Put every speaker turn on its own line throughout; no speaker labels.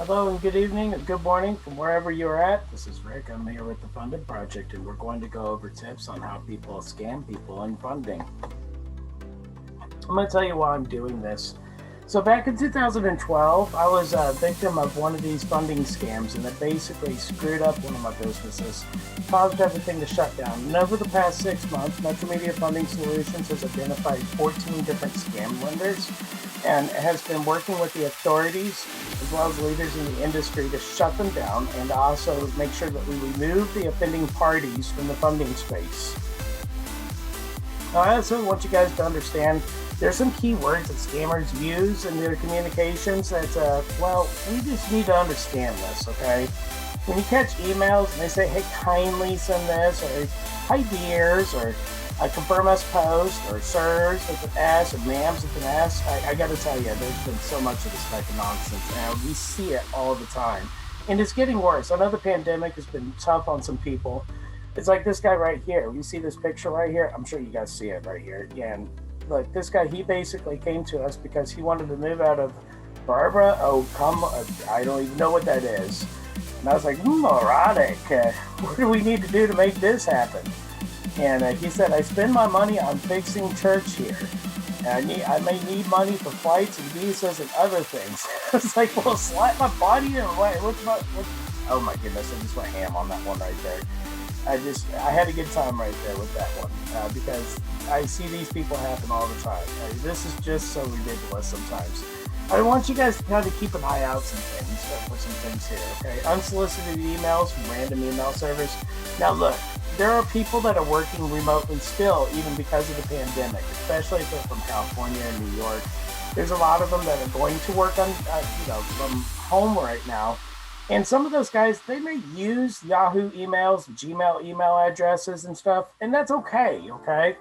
Hello and good evening and good morning from wherever you're at. This is Rick. I'm here with the Funded Project, and we're going to go over tips on how people scam people in funding. I'm going to tell you why I'm doing this. So, back in 2012, I was a victim of one of these funding scams, and it basically screwed up one of my businesses, caused everything to shut down. And over the past 6 months, Metro Media Funding Solutions has identified 14 different scam lenders and has been working with the authorities as well as leaders in the industry to shut them down and also make sure that we remove the offending parties from the funding space. Now, I also want you guys to understand there's some key words that scammers use in their communications that, we just need to understand this, okay? When you catch emails and they say, hey, kindly send this, or hi, dears, or confirm us post, or sirs with an S, or ma'ams with an S, I got to tell you, there's been so much of this type of nonsense now. We see it all the time. And it's getting worse. I know the pandemic has been tough on some people. It's like this guy right here. You see this picture right here? I'm sure you guys see it right here. And look, this guy, he basically came to us because he wanted to move out of Barbara. Oh, come, I don't even know what that is. And I was like, erotic. What do we need to do to make this happen? And he said, I spend my money on fixing church here. And I may need money for flights and visas and other things. It's like, well, slap my body in. Oh my goodness, I just went ham on that one right there. I had a good time right there with that one because I see these people happen all the time. This is just so ridiculous sometimes. I want you guys to kind of keep an eye out for some things here, okay? Unsolicited emails from random email servers. Now look, there are people that are working remotely still, even because of the pandemic, especially if they're from California and New York. There's a lot of them that are going to work on, from home right now. And some of those guys, they may use Yahoo emails, Gmail email addresses and stuff, and that's okay, okay?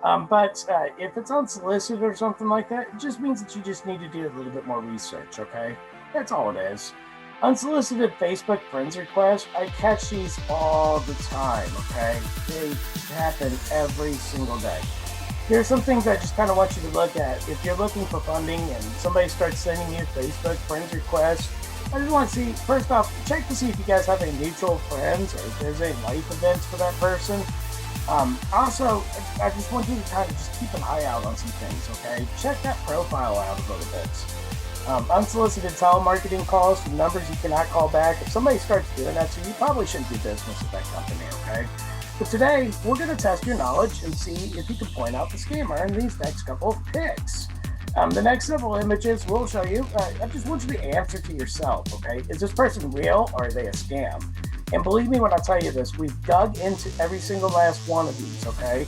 But if it's unsolicited or something like that, it just means that you just need to do a little bit more research, okay? That's all it is. Unsolicited Facebook friends requests, I catch these all the time, okay? They happen every single day. Here's some things I just kind of want you to look at. If you're looking for funding and somebody starts sending you Facebook friends requests, I just want to see, first off, check to see if you guys have any mutual friends or if there's any life events for that person. Also, I just want you to kind of just keep an eye out on some things, okay? Check that profile out a little bit. Unsolicited telemarketing calls from numbers you cannot call back. If somebody starts doing that to you, you probably shouldn't do business with that company, okay? But today, we're going to test your knowledge and see if you can point out the scammer in these next couple of pics. The next several images will show you. I just want you to answer to yourself, okay? Is this person real or are they a scam? And believe me when I tell you this, we've dug into every single last one of these, okay?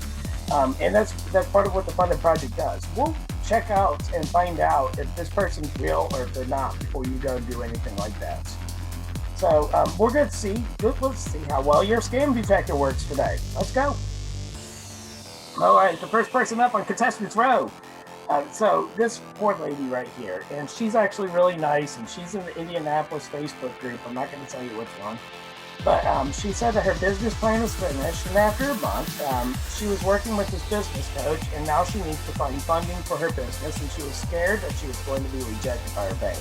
And that's part of what the Funded Project does. We'll check out and find out if this person's real or if they're not before you go and do anything like that. So we're going to see. Let's see how well your scam detector works today. Let's go. All right, the first person up on contestants row. So this poor lady right here, and she's actually really nice, and she's in the Indianapolis Facebook group. I'm not going to tell you which one. But she said that her business plan was finished, and after a month, she was working with this business coach, and now she needs to find funding for her business, and she was scared that she was going to be rejected by her bank.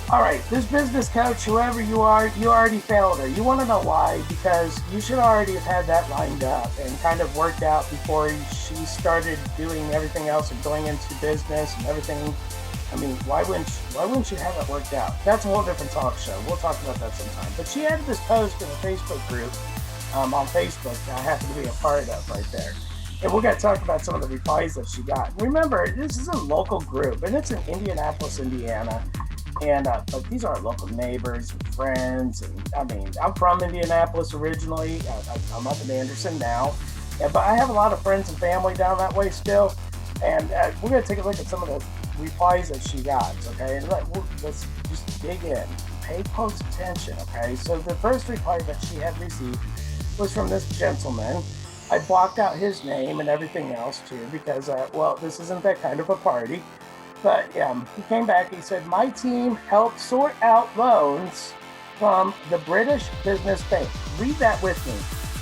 All right, this business coach, whoever you are, you already failed her. You want to know why? Because you should already have had that lined up and kind of worked out before she started doing everything else and going into business and everything. I mean, why wouldn't you have that worked out? That's a whole different talk show. We'll talk about that sometime. But she had this post in a Facebook group on Facebook that I happen to be a part of right there. And we're going to talk about some of the replies that she got. Remember, this is a local group, and it's in Indianapolis, Indiana. And but these are our local neighbors and friends. And I mean, I'm from Indianapolis originally. I'm up in Anderson now. But I have a lot of friends and family down that way still. And we're going to take a look at some of the replies that she got, okay? And let's just dig in. Pay close attention, okay? So the first reply that she had received was from this gentleman. I blocked out his name and everything else too because, this isn't that kind of a party. But he came back, he said, my team helped sort out loans from the British Business Bank. Read that with me.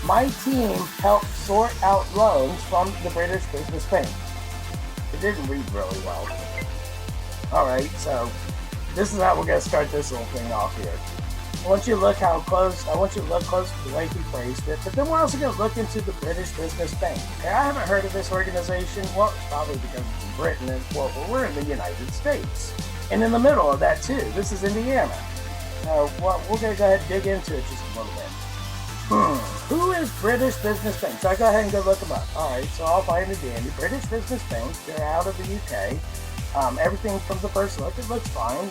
My team helped sort out loans from the British Business Bank. It didn't read really well. All right, so this is how we're going to start this little thing off here. I want you to look close to the way he phrased it, but then we're also going to look into the British Business Bank. Okay, I haven't heard of this organization. Well, it's probably because it's in Britain, and well, we're in the United States. And in the middle of that, too, this is Indiana. So well, we're going to go ahead and dig into it just a little bit. Who is British Business Bank? So I go ahead and go look them up. All right, so I'll find a dandy. British Business Bank, they're out of the UK. Everything from the first look, it looks fine.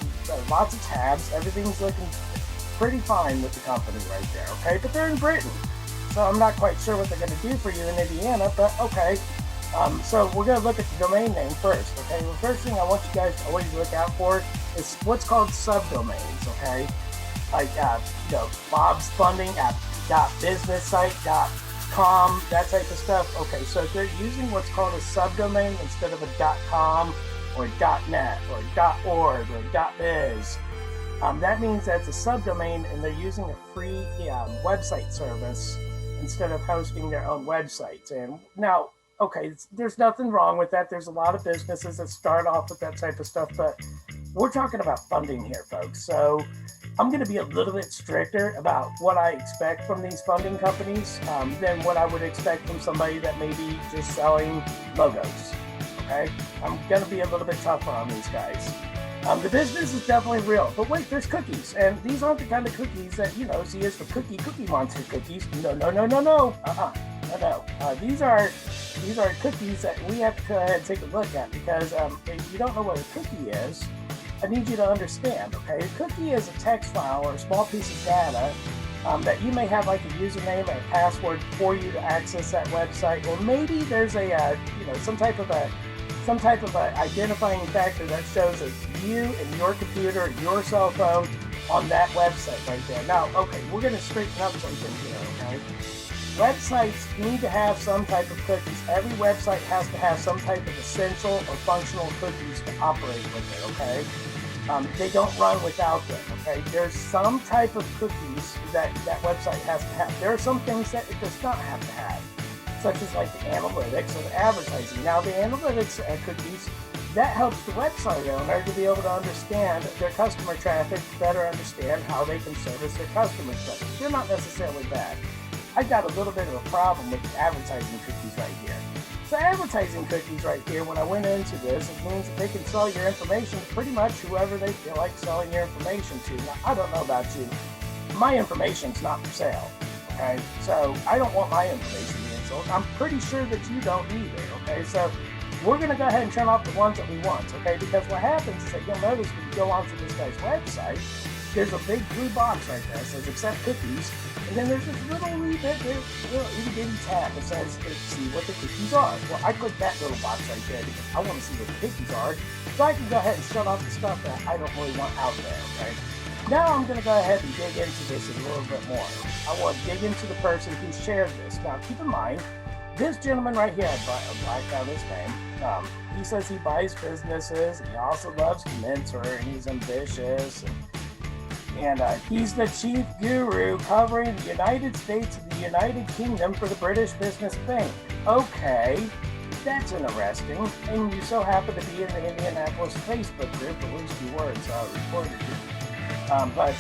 Lots of tabs. Everything's looking pretty fine with the company right there, okay? But they're in Britain, so I'm not quite sure what they're going to do for you in Indiana, but okay. So we're going to look at the domain name first, okay? The first thing I want you guys to always look out for is what's called subdomains, okay? Like, Bob's Funding at .businesssite.com, that type of stuff. Okay, so if they're using what's called a subdomain instead of a .com or .net or .org or .biz, that means that's a subdomain and they're using a free website service instead of hosting their own websites. And now, okay, there's nothing wrong with that. There's a lot of businesses that start off with that type of stuff, but we're talking about funding here, folks. So I'm going to be a little bit stricter about what I expect from these funding companies than what I would expect from somebody that may be just selling logos. Okay, I'm going to be a little bit tougher on these guys. The business is definitely real, but wait, there's cookies, and these aren't the kind of cookies that, see as the Cookie Monster cookies. No. These are cookies that we have to go ahead and take a look at, because if you don't know what a cookie is, I need you to understand, okay? A cookie is a text file or a small piece of data that you may have like a username and a password for you to access that website, or maybe there's a some type of a identifying factor that shows it's you and your computer, your cell phone on that website right there. Now, okay, we're going to straighten up something here, okay? Websites need to have some type of cookies. Every website has to have some type of essential or functional cookies to operate with it, okay? They don't run without them, okay? There's some type of cookies that website has to have. There are some things that it does not have to have, such as like the analytics or the advertising. Now, the analytics cookies, that helps the website owner to be able to understand their customer traffic, better understand how they can service their customers better. They're not necessarily bad. I've got a little bit of a problem with the advertising cookies right here. So advertising cookies right here, when I went into this, it means that they can sell your information to pretty much whoever they feel like selling your information to. Now, I don't know about you. My information's not for sale, okay? So I don't want my information being sold. I'm pretty sure that you don't either, okay? So we're going to go ahead and turn off the ones that we want, okay? Because what happens is that you'll notice when you go onto this guy's website, there's a big blue box right there that says accept cookies, and then there's this little itty bitty tab that says see what the cookies are. Well, I click that little box right there because I want to see what the cookies are, so I can go ahead and shut off the stuff that I don't really want out there, okay? Now I'm going to go ahead and dig into this a little bit more. I want to dig into the person who shared this. Now, keep in mind, this gentleman right here, I blacked out his name. He says he buys businesses, and he also loves to mentor, and he's ambitious, and he's the chief guru covering the United States and the United Kingdom for the British Business Bank. Okay, that's interesting. And you so happen to be in the Indianapolis Facebook group, at least you were, so I reported you. But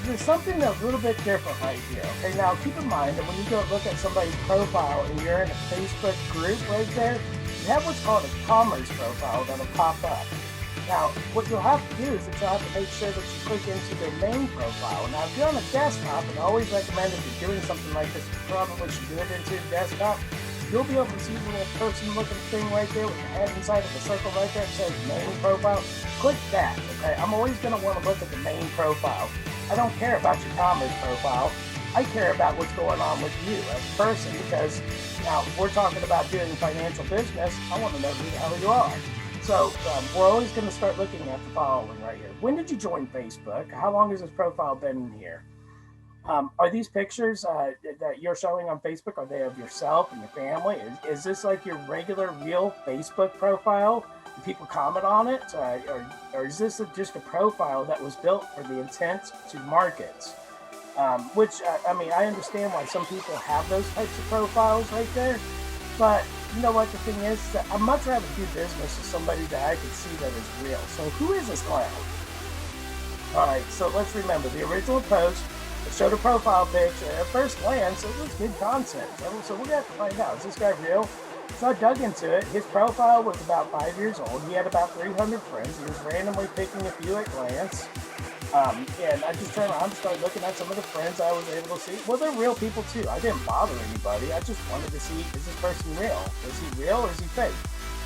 there's something a little bit different right here. Okay, now keep in mind that when you go look at somebody's profile and you're in a Facebook group right there, you have what's called a commerce profile that'll pop up. Now, what you'll have to do is that you'll have to make sure that you click into their main profile. Now, if you're on a desktop, and I always recommend if you're doing something like this, you probably should do it into the desktop. You'll be able to see the little person-looking thing right there with the head inside of the circle right there that says main profile. Click that, okay? I'm always going to want to look at the main profile. I don't care about your commerce profile. I care about what's going on with you as a person, because now we're talking about doing financial business. I want to know who the hell you are. So we're always going to start looking at the following right here. When did you join Facebook? How long has this profile been in here? Are these pictures that you're showing on Facebook, are they of yourself and your family? Is this like your regular, real Facebook profile? Do people comment on it? Or is this just a profile that was built for the intent to market? I understand why some people have those types of profiles right there. But you know what the thing is? That I'd much rather do business with somebody that I can see that is real. So who is this clown? All right, so let's remember the original post. It showed a profile picture. At first glance, it was good content. So we're going to have to find out, is this guy real? So I dug into it. His profile was about 5 years old. He had about 300 friends. He was randomly picking a few at glance. And I just turned around and started looking at some of the friends I was able to see. Well, they're real people too. I didn't bother anybody. I just wanted to see, is this person real? Is he real or is he fake?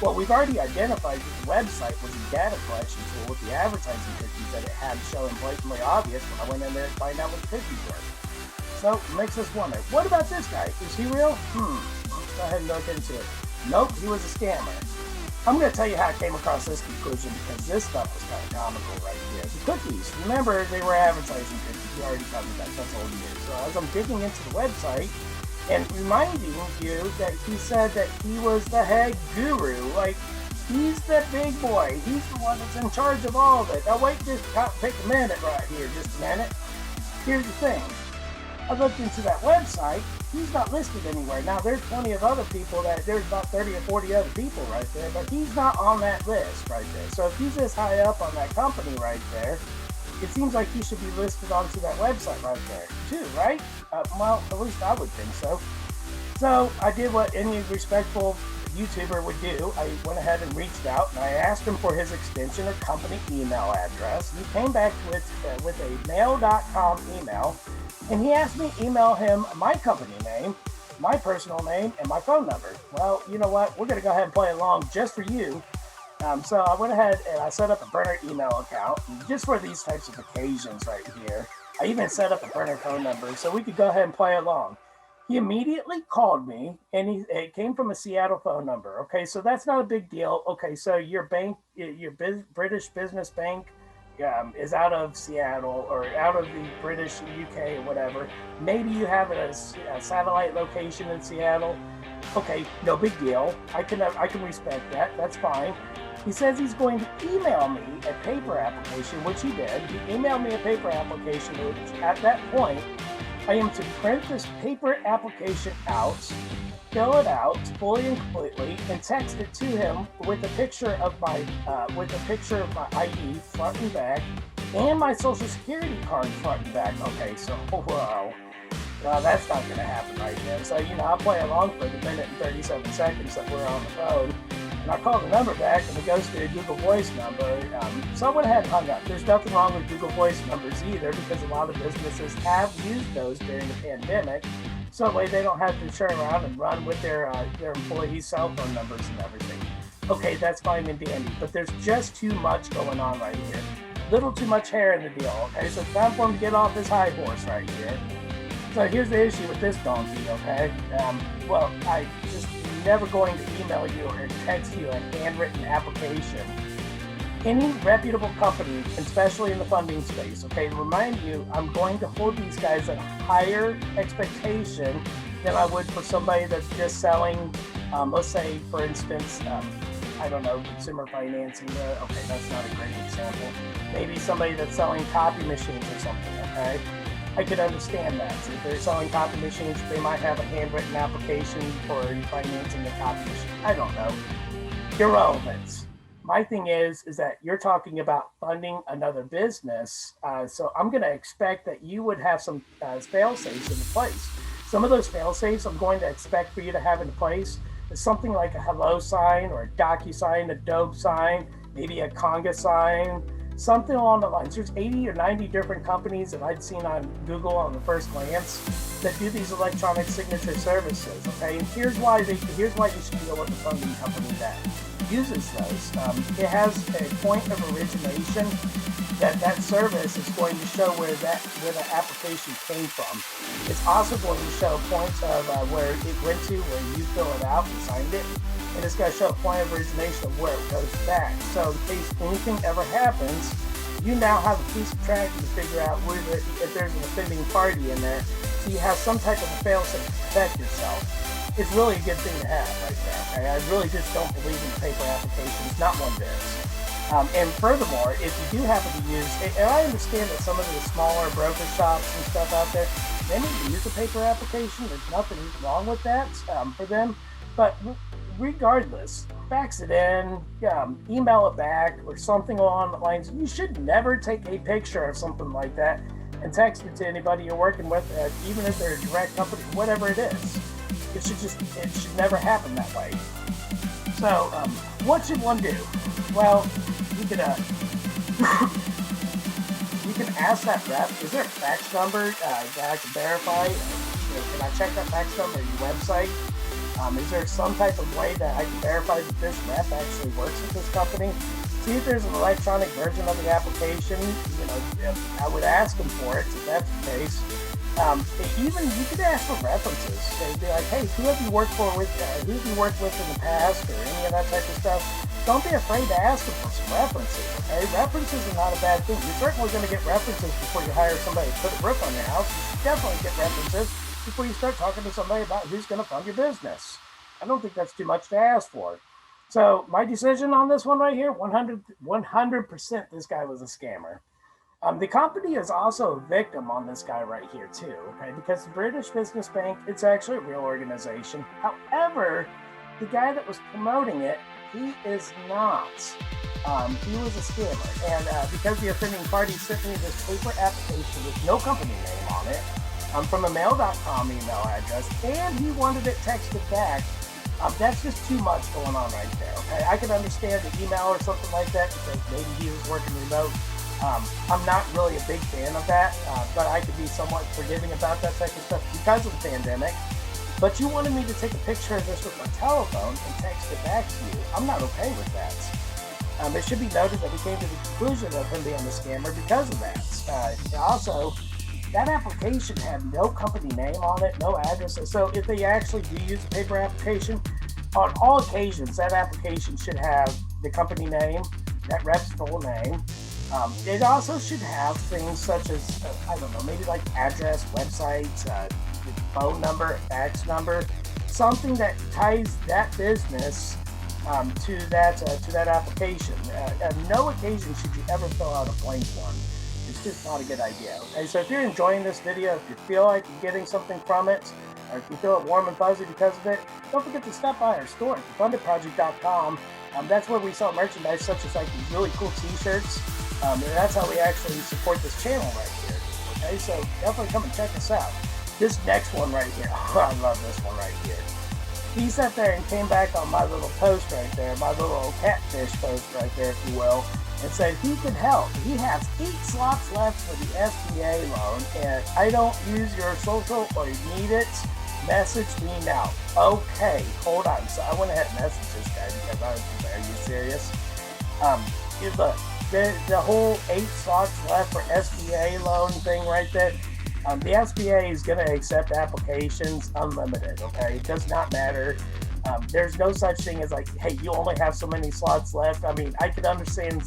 Well, we've already identified that the website was a data collection tool with the advertising cookies that it had showing blatantly obvious when I went in there to find out what the cookies were. So it makes us wonder, what about this guy? Is he real? Let's go ahead and look into it. Nope, he was a scammer. I'm going to tell you how I came across this conclusion because this stuff was kind of comical right here. The cookies, remember they were advertising cookies. We already covered that, that's old news. So as I'm digging into the website and reminding you that he said that he was the head guru, like he's the big boy. He's the one that's in charge of all of it. Now wait, just take a minute right here, just a minute. Here's the thing. I looked into that website. He's not listed anywhere. Now, there's plenty of other people there's about 30 or 40 other people right there, but he's not on that list right there. So if he's this high up on that company right there, it seems like he should be listed onto that website right there too, right? Well, at least I would think so. So I did what any respectful YouTuber would do. I went ahead and reached out and I asked him for his extension or company email address. He came back with a mail.com email. And he asked me to email him my company name, my personal name, and my phone number. Well, you know what? We're going to go ahead and play along just for you. So I went ahead and I set up a burner email account just for these types of occasions right here. I even set up a burner phone number so we could go ahead and play along. He immediately called me, and it came from a Seattle phone number. Okay, so that's not a big deal. Okay, so your bank, British business bank, is out of Seattle or out of the British UK or whatever. Maybe you have a satellite location in Seattle. Okay, no big deal. I can respect that. That's fine. He says he's going to email me a paper application, which he did. He emailed me a paper application, which at that point, I am to print this paper application out, fill it out fully and completely, and text it to him with a picture of my ID front and back, and my social security card front and back. Okay, so wow, that's not going to happen right there. So I'll play along for the minute and 37 seconds that we're on the phone, and I call the number back, and it goes to a Google Voice number. So I went ahead and hung up. There's nothing wrong with Google Voice numbers either, because a lot of businesses have used those during the pandemic. So that way they don't have to turn around and run with their employees' cell phone numbers and everything. Okay, that's fine and dandy, but there's just too much going on right here. Little too much hair in the deal, okay? So it's time for him to get off his high horse right here. So here's the issue with this donkey, okay? Well, I just never going to email you or text you a handwritten application. Any reputable company, especially in the funding space, okay, to remind you, I'm going to hold these guys at a higher expectation than I would for somebody that's just selling, let's say, for instance, I don't know, consumer financing. Okay, that's not a great example. Maybe somebody that's selling copy machines or something, okay? I could understand that. So if they're selling copy machines, they might have a handwritten application for financing the copy machine. I don't know. Irrelevant. My thing is that you're talking about funding another business. So I'm going to expect that you would have some fail-safes in place. Some of those fail-safes I'm going to expect for you to have in place is something like a hello sign or a DocuSign, a Adobe sign, maybe a Conga sign, something along the lines. There's 80 or 90 different companies that I'd seen on Google on the first glance that do these electronic signature services. Okay, and here's why you should deal with the funding company that uses those. It has a point of origination that service is going to show where the application came from. It's also going to show points of where it went to, where you fill it out and signed it. And it's going to show a point of origination of where it goes back. So in case anything ever happens, you now have a piece of tracking to figure out if there's an offending party in there. So you have some type of a fail-safe to protect yourself. It's really a good thing to have right there. Okay? I really just don't believe in the paper applications, not one bit. And furthermore, if you do happen to use, and I understand that some of the smaller broker shops and stuff out there, they need to use a paper application. There's nothing wrong with that for them. But regardless, fax it in, email it back, or something along the lines. You should never take a picture of something like that and text it to anybody you're working with, even if they're a direct company, whatever it is. It should never happen that way. So, what should one do? Well, you can you can ask that rep, is there a fax number that I can verify? Can I check that fax number on your website? Is there some type of way that I can verify that this rep actually works with this company? See if there's an electronic version of the application. I would ask them for it if that's the case. Even you could ask for references. They'd be like, hey, who have you worked with in the past, or any of that type of stuff? Don't be afraid to ask them for some references. Okay, references are not a bad thing. You're certainly going to get references before you hire somebody to put a roof on your house. You should definitely get references before you start talking to somebody about who's going to fund your business. I don't think that's too much to ask for. So my decision on this one right here, 100%, this guy was a scammer. The company is also a victim on this guy right here too, okay? Because the British Business Bank, it's actually a real organization. However, the guy that was promoting it, he is not. He was a scammer. And because the offending party sent me this paper application with no company name on it, from a mail.com email address, and he wanted it texted back. That's just too much going on right there, okay? I could understand the email or something like that because maybe he was working remote. I'm not really a big fan of that, but I could be somewhat forgiving about that type of stuff because of the pandemic. But you wanted me to take a picture of this with my telephone and text it back to you. I'm not okay with that. It should be noted that we came to the conclusion of him being a scammer because of that. Also, that application had no company name on it, no address. So if they actually do use a paper application, on all occasions, that application should have the company name, that rep's full name. It also should have things such as, I don't know, maybe like address, website, phone number, fax number, something that ties that business to that application. At no occasion should you ever fill out a blank one. It's just not a good idea. Okay, so if you're enjoying this video, if you feel like you're getting something from it, or if you feel it warm and fuzzy because of it, don't forget to stop by our store at thefundedproject.com. That's where we sell merchandise such as like these really cool t-shirts. And that's how we actually support this channel right here. Okay, so definitely come and check us out. This next one right here, I love this one right here. He sat there and came back on my little post right there, my little catfish post right there, if you will, and said he can help. He has 8 slots left for the SBA loan, and I don't use your social or need it. Message me now. Okay, hold on. So I went ahead and messaged this guy because I was like, are you serious? Look, the whole 8 slots left for SBA loan thing right there. The SBA is going to accept applications unlimited, okay? It does not matter. There's no such thing as like, hey, you only have so many slots left. I mean, I could understand,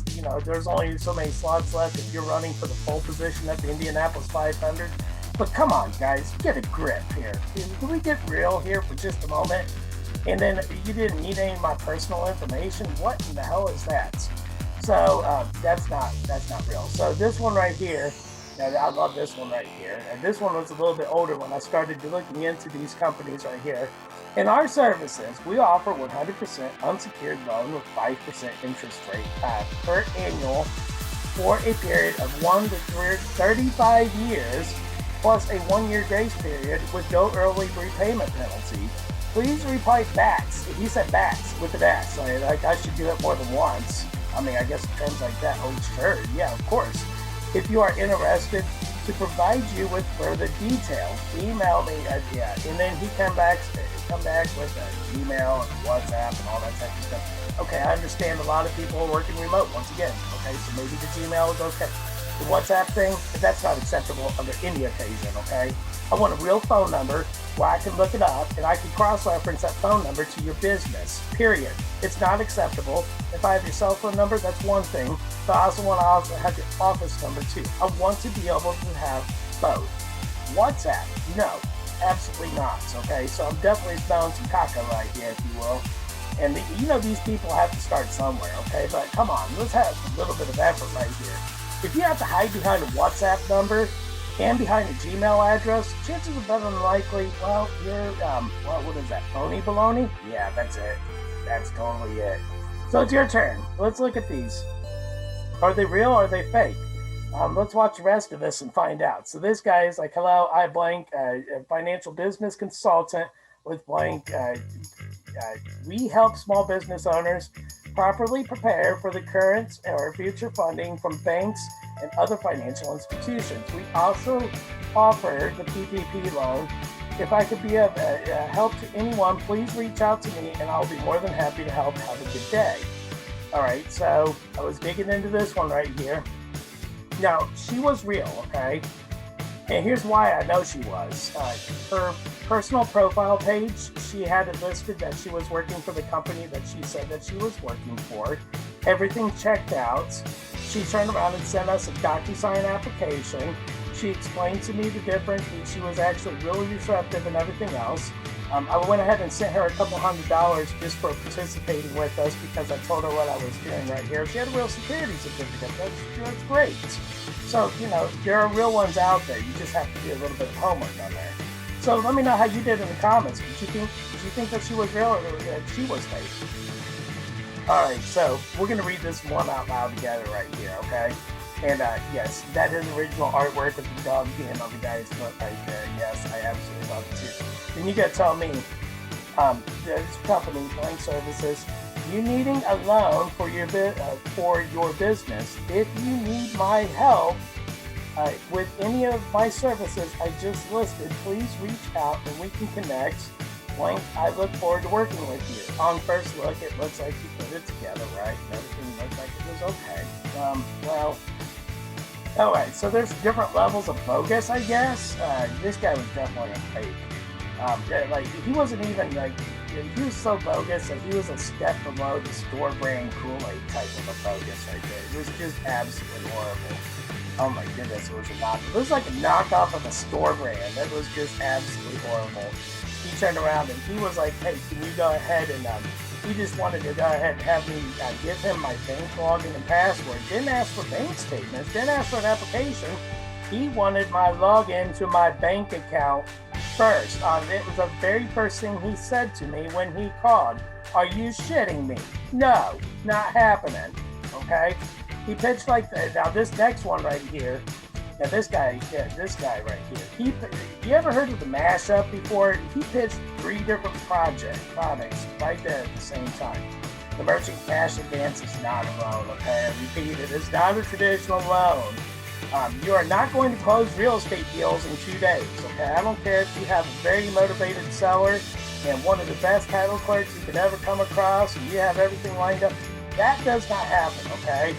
there's only so many slots left if you're running for the full position at the Indianapolis 500. But come on, guys, get a grip here. Can we get real here for just a moment? And then you didn't need any of my personal information? What in the hell is that? So that's not real. So this one right here, I love this one right here. And this one was a little bit older when I started looking into these companies right here. In our services, we offer 100% unsecured loan with 5% interest rate per annual for a period of 1 to 35 years, plus a 1-year grace period with no early repayment penalty. Please reply BATS. He said BATS with an S. Like I should do it more than once. I mean, I guess it terms like that. Oh, sure. Yeah, of course. If you are interested to provide you with further details, email me and then he come back with an email and WhatsApp and all that type of stuff. Okay, I understand a lot of people are working remote once again. Okay, so maybe the Gmail is okay. The WhatsApp thing, that's not acceptable under any occasion, okay? I want a real phone number where I can look it up and I can cross-reference that phone number to your business, period. It's not acceptable. If I have your cell phone number, that's one thing, but I also want to have your office number too. I want to be able to have both. WhatsApp, no, absolutely not, okay? So I'm definitely smelling some caca right here, if you will. And these people have to start somewhere, okay? But come on, let's have a little bit of effort right here. If you have to hide behind a WhatsApp number and behind a Gmail address, chances are better than likely, well, you're, what is that, phony baloney? Yeah, that's it. That's totally it. So it's your turn. Let's look at these. Are they real or are they fake? Let's watch the rest of this and find out. So this guy is like, hello, I blank, a financial business consultant with blank. We help small business owners properly prepare for the current or future funding from banks and other financial institutions. We also offer the PPP loan. If I could be of help to anyone, please reach out to me and I'll be more than happy to help. Have a good day. All right, so I was digging into this one right here. Now, she was real, okay? And here's why I know she was. Her personal profile page, she had it listed that she was working for the company that she said that she was working for. Everything checked out. She turned around and sent us a DocuSign application. She explained to me the difference, and she was actually really receptive and everything else. I went ahead and sent her a couple $100 just for participating with us because I told her what I was doing right here. She had a real security certificate. That's great. So, there are real ones out there. You just have to do a little bit of homework on there. So let me know how you did in the comments. Did you think that she was real or that she was fake? All right, so we're going to read this one out loud together right here, okay? And yes, that is original artwork with the dog being on the guy's foot right there. Yes, I absolutely love it too. Then you got to tell me, this company, Blank Services, you needing a loan for your business. If you need my help with any of my services I just listed, please reach out and we can connect. Blank, I look forward to working with you. On first look, it looks like you put it together, right? Everything looked like it was okay. All right, so there's different levels of bogus, I guess. This guy was definitely a fake. He wasn't even he was so bogus that he was a step below the store brand Kool-Aid type of a bogus right there. It was just absolutely horrible. Oh my goodness, it was a knockoff. It was like a knockoff of a store brand. It was just absolutely horrible. He turned around and he was like, hey, can you go ahead and he just wanted to go ahead and have me give him my bank login and password. Didn't ask for bank statements, didn't ask for an application. He wanted my login to my bank account first. It was the very first thing he said to me when he called. Are you shitting me? No, not happening. Okay? He pitched like that. Now this next one right here, now this guy right here, you ever heard of the mashup before? He pitched 3 different products right there at the same time. The merchant cash advance is not a loan, okay? I repeat it, it's not a traditional loan. You are not going to close real estate deals in 2 days, okay? I don't care if you have a very motivated seller and one of the best title clerks you could ever come across and you have everything lined up. That does not happen, okay?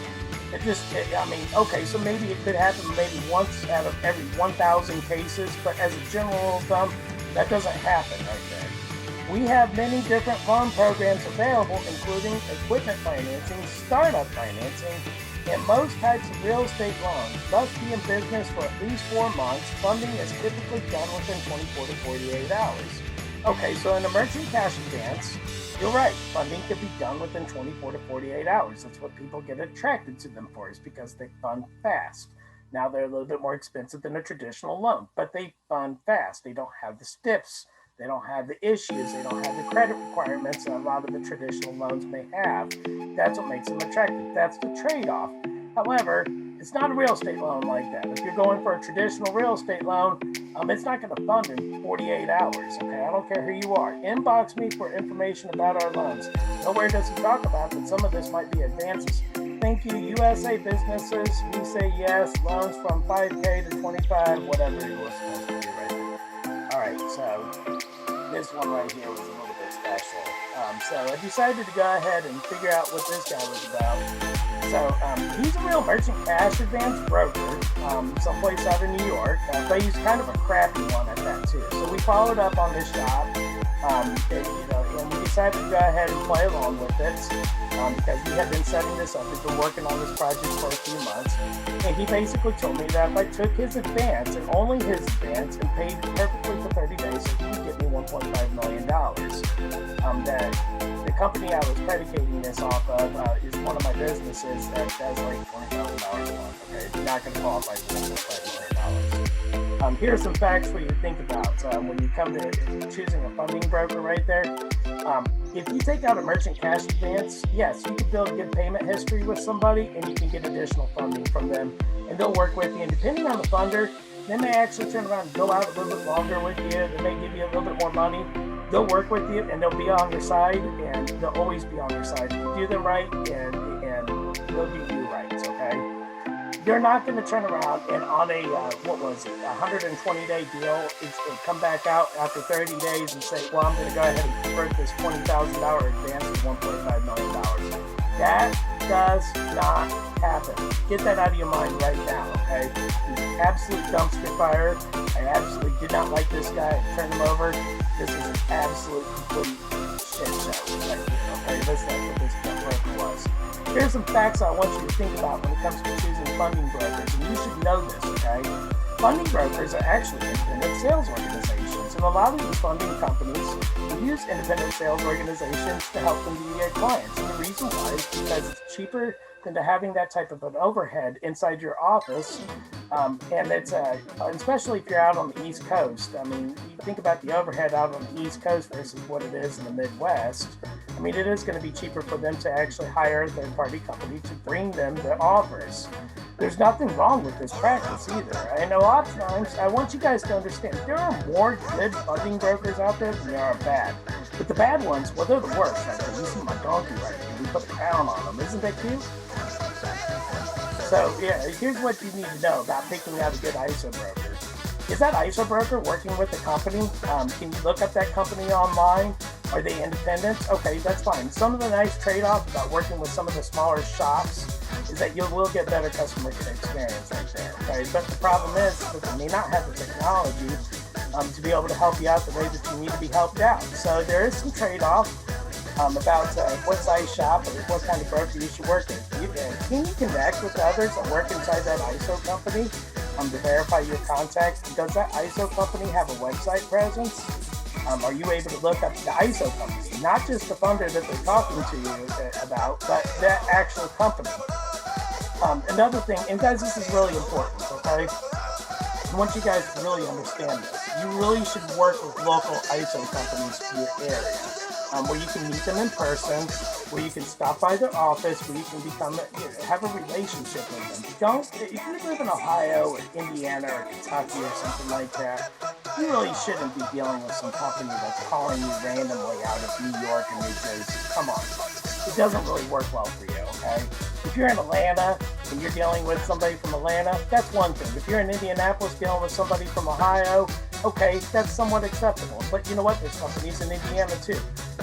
Okay, so maybe it could happen maybe once out of every 1,000 cases, but as a general rule of thumb, that doesn't happen right there. We have many different loan programs available, including equipment financing, startup financing, and most types of real estate loans. Must be in business for at least 4 months. Funding is typically done within 24 to 48 hours. Okay, so in a merchant cash advance, you're right, funding can be done within 24 to 48 hours. That's what people get attracted to them for, is because they fund fast. Now they're a little bit more expensive than a traditional loan, but they fund fast. They don't have the stiffs. They don't have the issues. They don't have the credit requirements that a lot of the traditional loans may have. That's what makes them attractive. That's the trade-off. However, it's not a real estate loan like that. If you're going for a traditional real estate loan, it's not going to fund in 48 hours, okay? I don't care who you are. Inbox me for information about our loans. Nowhere does he talk about that some of this might be advances. Thank you, USA businesses. We say yes. Loans from 5K to 25, whatever it was supposed to be right there. All right, so this one right here was a little bit special. So I decided to go ahead and figure out what this guy was about. So he's a real merchant cash advance broker, someplace out in New York, but he's kind of a crappy one at that too. So we followed up on his shop, and we decided to go ahead and play along with it because we had been setting this up. We've been working on this project for a few months, and he basically told me that if I took his advance and only his advance and paid perfectly for 30 days, so he would give me $1.5 million. That the company I was predicating this off of is one of my businesses that does like $20,000 a month. Okay, it's not going to qualify for $1.5 million. Here's some facts for you to think about when you come to choosing a funding broker right there. if you take out a merchant cash advance, yes, you can build good payment history with somebody and you can get additional funding from them, and they'll work with you. And depending on the funder, they may actually turn around and go out a little bit longer with you. They may give you a little bit more money. They'll work with you and they'll be on your side, and they'll always be on your side. If you do them right, and they'll do you right, okay? They're not going to turn around and on a, 120-day deal, it'll come back out after 30 days and say, well, I'm going to go ahead and convert this $20,000 advance to $1.5 million. That does not happen. Get that out of your mind right now, okay? He's an absolute dumpster fire. I absolutely did not like this guy. I turned him over. This is an absolute complete shit show right here, okay? That's what this broker was. Here's some facts I want you to think about when it comes to choosing funding brokers, and you should know this, okay? Funding brokers are actually independent sales organizations, and a lot of these funding companies use independent sales organizations to help them to get clients. And the reason why is because it's cheaper than to having that type of an overhead inside your office, and it's especially if you're out on the East Coast. I mean, you think about the overhead out on the East Coast versus what it is in the Midwest. I mean, it is going to be cheaper for them to actually hire a third-party company to bring them the offers. There's nothing wrong with this practice either. And a lot of times, I want you guys to understand, there are more good funding brokers out there than there are bad. But the bad ones, well, they're the worst. Right there. You see my donkey right here. We put a crown on them. Isn't that cute? So, yeah, here's what you need to know about picking out a good ISO broker. Is that ISO broker working with the company? Can you look up that company online? Are they independent? Okay, that's fine. Some of the nice trade-offs about working with some of the smaller shops is that you will get better customer experience right there, okay? But the problem is that they may not have the technology to be able to help you out the way that you need to be helped out. So there is some trade-off about what size shop or what kind of broker you should work with. Can you connect with others that work inside that ISO company to verify your contacts? Does that ISO company have a website presence? Are you able to look up the ISO company, not just the funder that they're talking to you about, but that actual company? Another thing, and guys, this is really important, okay? I want you guys to really understand this. You really should work with local ISO companies in your area, where you can meet them in person, where you can stop by their office, where you can have a relationship with them. If you live in Ohio or Indiana or Kentucky or something like that, you really shouldn't be dealing with some company that's calling you randomly out of New York and New Jersey. Come on. It doesn't really work well for you, okay? If you're in Atlanta and you're dealing with somebody from Atlanta, that's one thing. If you're in Indianapolis dealing with somebody from Ohio, okay, that's somewhat acceptable. But you know what? There's companies in Indiana too.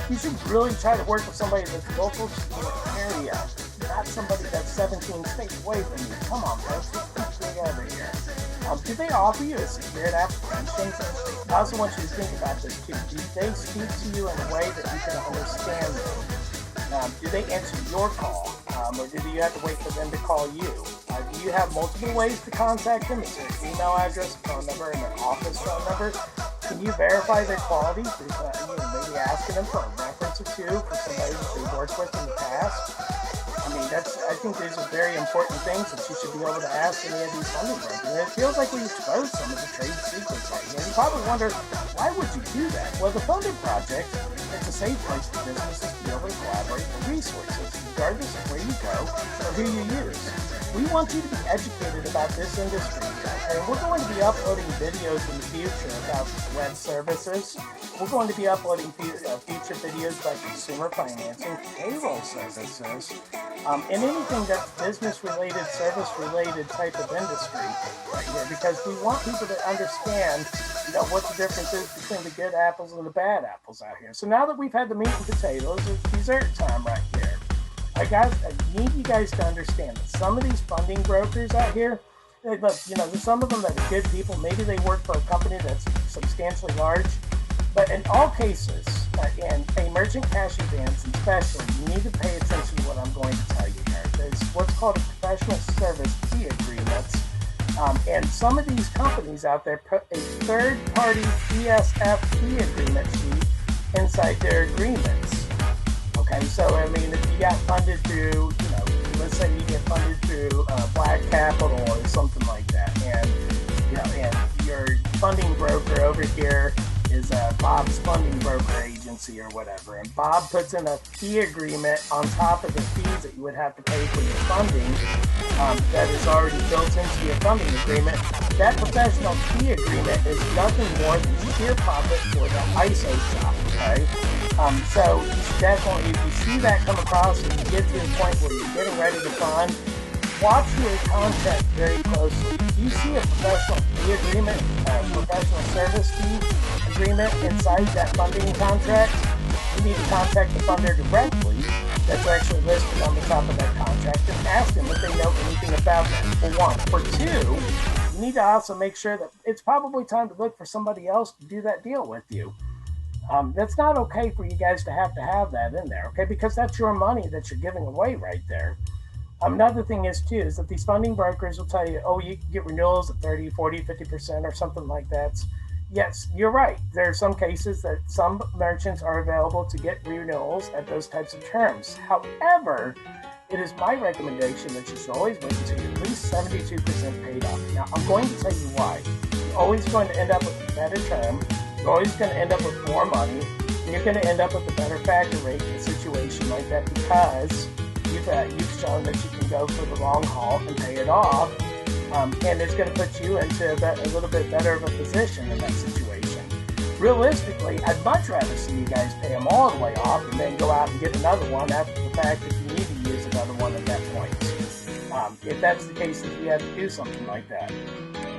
You should really try to work with somebody that's local to your area, not somebody that's 17 states away from you. Come on, folks. Let's get over here. Do they offer you a secured application? I also want you to think about this too. Do they speak to you in a way that you can understand them? Do they answer your call? Or do you have to wait for them to call you? Do you have multiple ways to contact them? Is there an email address, phone number, and an office phone number? Can you verify their quality? Maybe asking them for a reference or two for somebody that they've worked with in the past. I mean, I think these are very important things that you should be able to ask any of these funding brokers. And it feels like we exposed some of the trade secrets right here. And you probably wonder, why would you do that? Well, the Funded Project is a safe place for businesses to be able to collaborate for resources, regardless of where you go or who you use. We want you to be educated about this industry, okay? We're going to be uploading videos in the future about web services. We're going to be uploading future videos about consumer financing, payroll services, and anything that's business-related, service-related type of industry right here, because we want people to understand, what the difference is between the good apples and the bad apples out here. So now that we've had the meat and potatoes, it's dessert time right here. I need you guys to understand that some of these funding brokers out here, look, there's some of them that are good people. Maybe they work for a company that's substantially large. But in all cases, in a merchant cash advance especially, you need to pay attention to what I'm going to tell you here. There's what's called a professional service fee agreements. And some of these companies out there put a third-party PSF fee agreement sheet inside their agreements. Okay, so I mean, if you got funded through, let's say you get funded through Black Capital or something like that, and and your funding broker over here is Bob's funding broker agency, agency or whatever, and Bob puts in a fee agreement on top of the fees that you would have to pay for your funding that is already built into your funding agreement, that professional fee agreement is nothing more than sheer profit for the ISO shop, okay? So you should definitely, if you see that come across and you get to the point where you're getting ready to fund, watch your contract very closely. If you see a professional fee agreement, professional service fee agreement inside that funding contract, you need to contact the funder directly that's actually listed on the top of that contract and ask them if they know anything about that, for one. For two, you need to also make sure that it's probably time to look for somebody else to do that deal with you. That's not okay for you guys to have that in there, okay? Because that's your money that you're giving away right there. Another thing is, too, is that these funding brokers will tell you, oh, you can get renewals at 30, 40, 50% or something like that. Yes, you're right. There are some cases that some merchants are available to get renewals at those types of terms. However, it is my recommendation that you should always wait until you're at least 72% paid off. Now, I'm going to tell you why. You're always going to end up with a better term. You're always going to end up with more money. And you're going to end up with a better factor rate in a situation like that because you've shown that you can go for the long haul and pay it off, and it's going to put you into a little bit better of a position in that situation. Realistically, I'd much rather see you guys pay them all the way off and then go out and get another one after the fact if you need to use another one at that point. If that's the case, if you have to do something like that.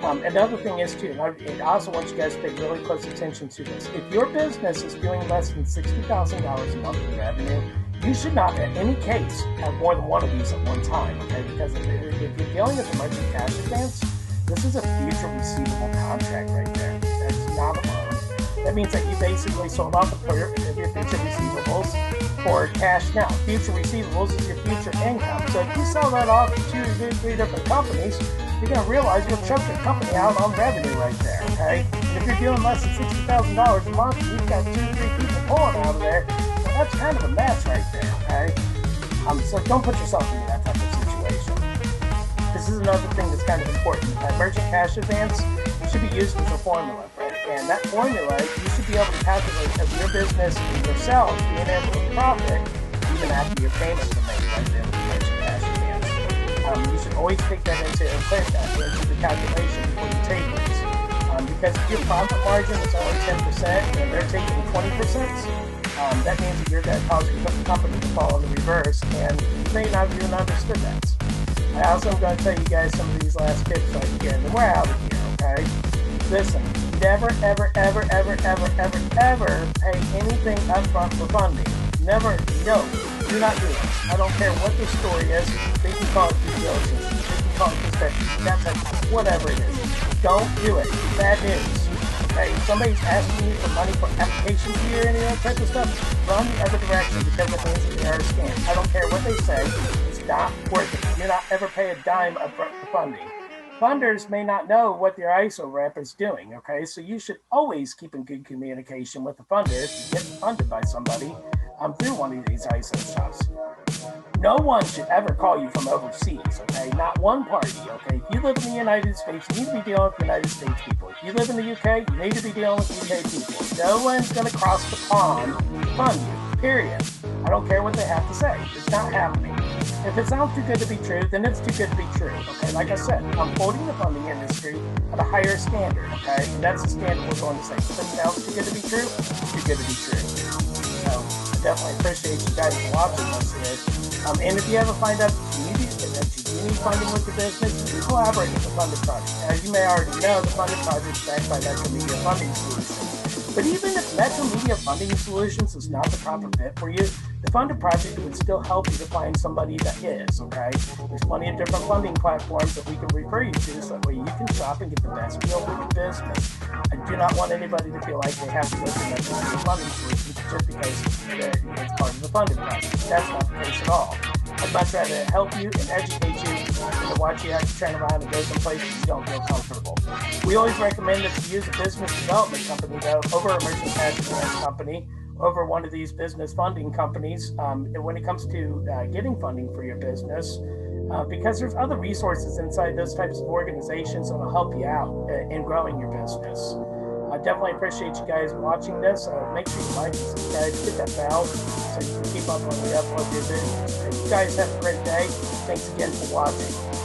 Another thing is, too, and I also want you guys to pay really close attention to this. If your business is doing less than $60,000 a month in revenue, you should not, in any case, have more than one of these at one time, okay? Because if you're dealing with a merchant cash advance, this is a future receivable contract right there. That's not a loan. That means that you basically sold off of your future receivables for cash now. Future receivables is your future income. So if you sell that off to 2 or 3 different companies, you're going to realize you'll choke the company out on revenue right there, okay? And if you're doing less than $60,000 a month and you've got 2 or 3 people pulling out of there, that's kind of a mess right there, okay? So don't put yourself into that type of situation. This is another thing that's kind of important. That merchant cash advance should be used as a formula, right? And that formula, you should be able to calculate of your business and yourself being able to profit even after your payments are made right there with the merchant cash advance. You should always take that into and put that into the calculation before you take it. Because if your profit margin is only 10% and they're taking 20%, that means that you're going to cause your company to fall in the reverse, and you may not have even understood that. I also am going to tell you guys some of these last tips right here, and then we're out of here, okay? Listen, never, ever, ever, ever, ever, ever, ever pay anything up front for funding. Never, no, do not do it. I don't care what the story is. They can call it due diligence. They can call it inspection. That's whatever it is. Don't do it. Bad news. Okay, if somebody's asking you for money for application fee or any of that type of stuff, run the other direction because it means that they are a scam. I don't care what they say. It's not worth it. Do not ever pay a dime up front for funding. Funders may not know what their ISO rep is doing, okay? So you should always keep in good communication with the funder if you get funded by somebody through one of these ISO shops. No one should ever call you from overseas, okay? Not one party, okay? If you live in the United States, you need to be dealing with United States people. If you live in the UK, you need to be dealing with UK people. No one's going to cross the pond to fund you, period. I don't care what they have to say. It's not happening. If it sounds too good to be true, then it's too good to be true, okay? Like I said, I'm quoting the funding industry at a higher standard, okay? And that's the standard we're going to say. If it sounds too good to be true, it's too good to be true. So I definitely appreciate you guys watching this here. And if you ever find out that you need funding with your business, you can collaborate with the Funded Project. As you may already know, the Funded Project is backed by Metro Media Funding Solutions. But even if Metro Media Funding Solutions is not the proper fit for you, the Funded Project would still help you to find somebody that is, okay? There's plenty of different funding platforms that we can refer you to so that way you can shop and get the best deal for your business. I do not want anybody to feel like they have to go through Metro Media Funding Solutions just because it's part of the Funded Project. That's not the case at all. I'd much rather help you and educate you than to watch you have to turn around and go someplace you don't feel comfortable. We always recommend that you use a business development company, though, over a merchant cash advance company, over one of these business funding companies when it comes to getting funding for your business, because there's other resources inside those types of organizations that will help you out in growing your business. I definitely appreciate you guys watching this. Make sure you like and subscribe, hit that bell so you can keep up when we upload new videos. You guys have a great day. Thanks again for watching.